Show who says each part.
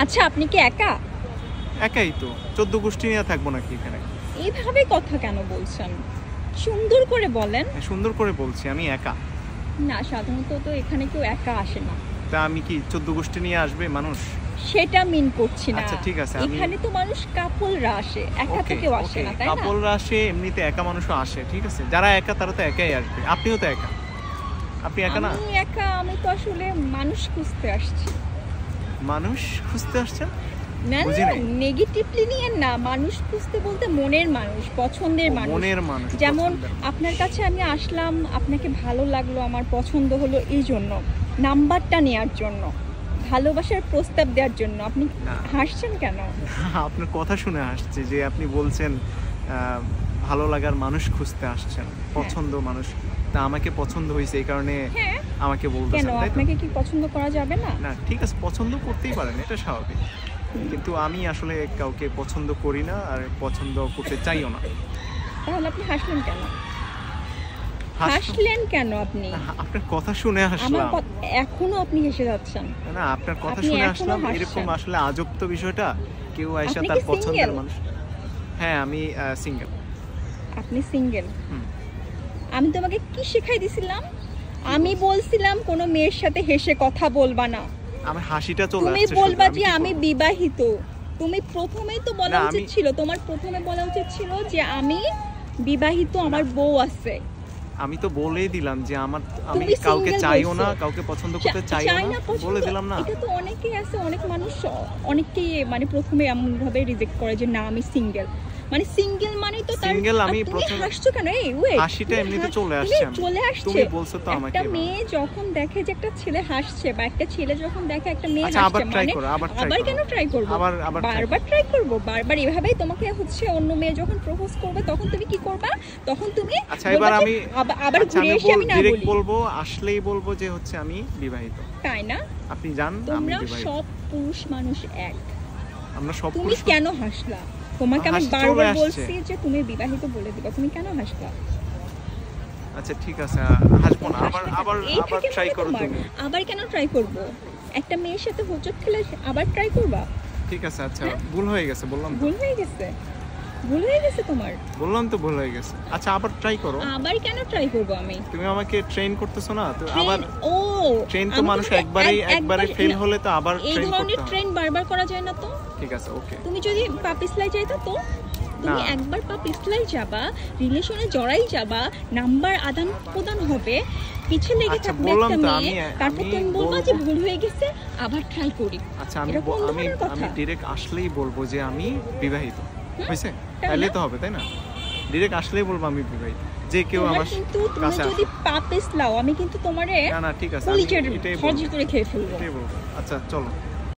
Speaker 1: আচ্ছা আপনি কি একা?
Speaker 2: একাই তো, 14 গোষ্ঠী নিয়ে থাকবো নাকি এখানে?
Speaker 1: এইভাবে কথা কেন বলছেন? সুন্দর করে বলেন।
Speaker 2: সুন্দর করে বলছি, আমি একা।
Speaker 1: না, সাধারণত তো এখানে কেউ একা আসে না।
Speaker 2: তা আমি কি 14 গোষ্ঠী নিয়ে আসবে মানুষ?
Speaker 1: সেটা মিন করছি না।
Speaker 2: আচ্ছা ঠিক আছে,
Speaker 1: এখানে তো মানুষ কাপলরা আসে, একা তো কেউ আসে না, তাই না?
Speaker 2: কাপলরা আসে, এমনিতে একা মানুষও আসে, ঠিক আছে। যারা একা তারা তো একাই আসবে, আপনিও তো একা। আপনি একা না?
Speaker 1: আমি একা, আমি তো আসলে মানুষ খুঁজতে আসছি।
Speaker 2: মানুষ খুঁজতে আসছেন?
Speaker 1: না না, নেগেটিভলি নিয়ে না, মানুষ খুঁজতে বলতে মনের মানুষ, পছন্দের মানুষ।
Speaker 2: মনের মানুষ,
Speaker 1: যেমন আপনার কাছে আমি আসলাম, আপনাকে ভালো লাগলো, আমার পছন্দ হলো, এই জন্য নাম্বারটা নেওয়ার জন্য, ভালোবাসার প্রস্তাব দেওয়ার জন্য। আপনি হাসছেন কেন?
Speaker 2: আপনার কথা শুনে হাসছি যে আপনি বলছেন ভালো লাগার মানুষ খুঁজতে আসছেন, পছন্দ মানুষ। তা আমাকে পছন্দ হয়েছে এই কারণে আমাকে বলতেছেন,
Speaker 1: কেন আপনাকে কি পছন্দ করা যাবে না?
Speaker 2: না ঠিক আছে, পছন্দ করতেই পারেন, এটা স্বাভাবিক। কিন্তু আমি আসলে কাউকে পছন্দ করি না আর পছন্দ করতে চাইও না।
Speaker 1: তাহলে আপনি হাসলেন কেন? হাসলেন কেন আপনি?
Speaker 2: আপনার কথা শুনে হাসলাম।
Speaker 1: এখনো আপনি হেসে যাচ্ছেন।
Speaker 2: না, আপনার কথা শুনে হাসলাম। এরকম আসলে আজব তো বিষয়টা, কেউ আয়শা তার পছন্দের মানুষ। হ্যাঁ আমি সিঙ্গেল।
Speaker 1: আপনি সিঙ্গেল? আমি তোমাকে কি শেখাই দিছিলাম? আমি বলছিলাম কোনো মেয়ের সাথে হেসে কথা বলবা না।
Speaker 2: আমার হাসিটা চলে আসছে।
Speaker 1: তুমি বলবা যে আমি বিবাহিত। তুমি প্রথমেই তো বলা উচিত ছিল, তোমার প্রথমে বলা উচিত ছিল যে আমি বিবাহিত, আমার বউ আছে।
Speaker 2: আমি তো বলেই দিলাম যে আমি কাউকে চাইও না, কাউকে পছন্দ করতে চাইও না, বলে দিলাম না?
Speaker 1: এটা তো অনেকেই আছে, অনেক মানুষ অনেকেই মানে প্রথমে এমন ভাবে রিজেক্ট করে যে না আমি সিঙ্গেল। মানে সিঙ্গেল মানে তো তার
Speaker 2: সিঙ্গেল। আমি
Speaker 1: প্রথমে হাসছো কেন? এই ওয়েট,
Speaker 2: হাসিটা এমনিতে চলে আসছে। তুমি বলছো তো আমাকে।
Speaker 1: একটা মেয়ে যখন দেখে যে একটা ছেলে হাসছে, বা একটা ছেলে যখন দেখে একটা মেয়ে হাসছে, মানে আবার কেন ট্রাই করব? বারবার ট্রাই করব? বারবার এভাবেই তোমাকে হচ্ছে অন্য মেয়ে যখন প্রপোজ করবে তখন তুমি কি করবা? তখন তুমি
Speaker 2: আচ্ছা এবার আমি
Speaker 1: আবার ঘুরে এসে আমি না
Speaker 2: ডাইরেক্ট বলবো, আসলেই বলবো যে হচ্ছে আমি বিবাহিত,
Speaker 1: তাই না?
Speaker 2: আপনি জান আমি বিবাহিত।
Speaker 1: তোমরা সব পুরুষ মানুষ এক।
Speaker 2: আমরা সব পুরুষ।
Speaker 1: তুমি কেন হাসলা? তোমাকে আমি বারবার বলছি যে তুমি বিবাহিত বলে দিবা, তুমি কেন হাসলা?
Speaker 2: আচ্ছা ঠিক আছে, হাসবো না। আবার ট্রাই করো তুমি।
Speaker 1: আবার কেন ট্রাই করব? একটা মেয়ের সাথে হোঁচট খেলে আবার ট্রাই করবা?
Speaker 2: ঠিক আছে, আচ্ছা ভুল হয়ে গেছে, বললাম।
Speaker 1: ভুল হয়ে গেছে? ভুল হয়ে গেছে তোমার?
Speaker 2: বললাম তো ভুল হয়ে গেছে। আচ্ছা আবার ট্রাই করো।
Speaker 1: আবার কেন ট্রাই করব আমি?
Speaker 2: তুমি আমাকে ট্রেন করতেছো না তো? আবার ট্রেন তো মানুষ একবারে ফেল হলে তো আবার ট্রেন করতে হয়।
Speaker 1: এই ধরনের ট্রেন বারবার করা যায় না তো?
Speaker 2: ঠিক আছে ওকে।
Speaker 1: তুমি যদি পা পিছলাই যাইতা তো? তুমি একবার পা পিছলাই যাবা, রিলেশনে জড়াই যাবা, নাম্বার আদান প্রদান হবে, পিছে লেগে থাকবে একটা মেয়ে, তারপর তুমি বলবা যে ভুল হয়ে গেছে, আবার ট্রাই করি।
Speaker 2: আচ্ছা আমি ডাইরেক্ট আসলেই বলবো যে আমি বিবাহিত, হইছে? তাহলে তো হবে, তাই না? ডাইরেক্ট আসলেই বলবো আমি বিবাহিত, যে কেউ আমার কাছে আসে।
Speaker 1: যদি পা পিছলাও আমি কিন্তু তোমারে
Speaker 2: না ঠিক আছে,
Speaker 1: এটাই করে খেয়ে ফেলবো।
Speaker 2: আচ্ছা চলো।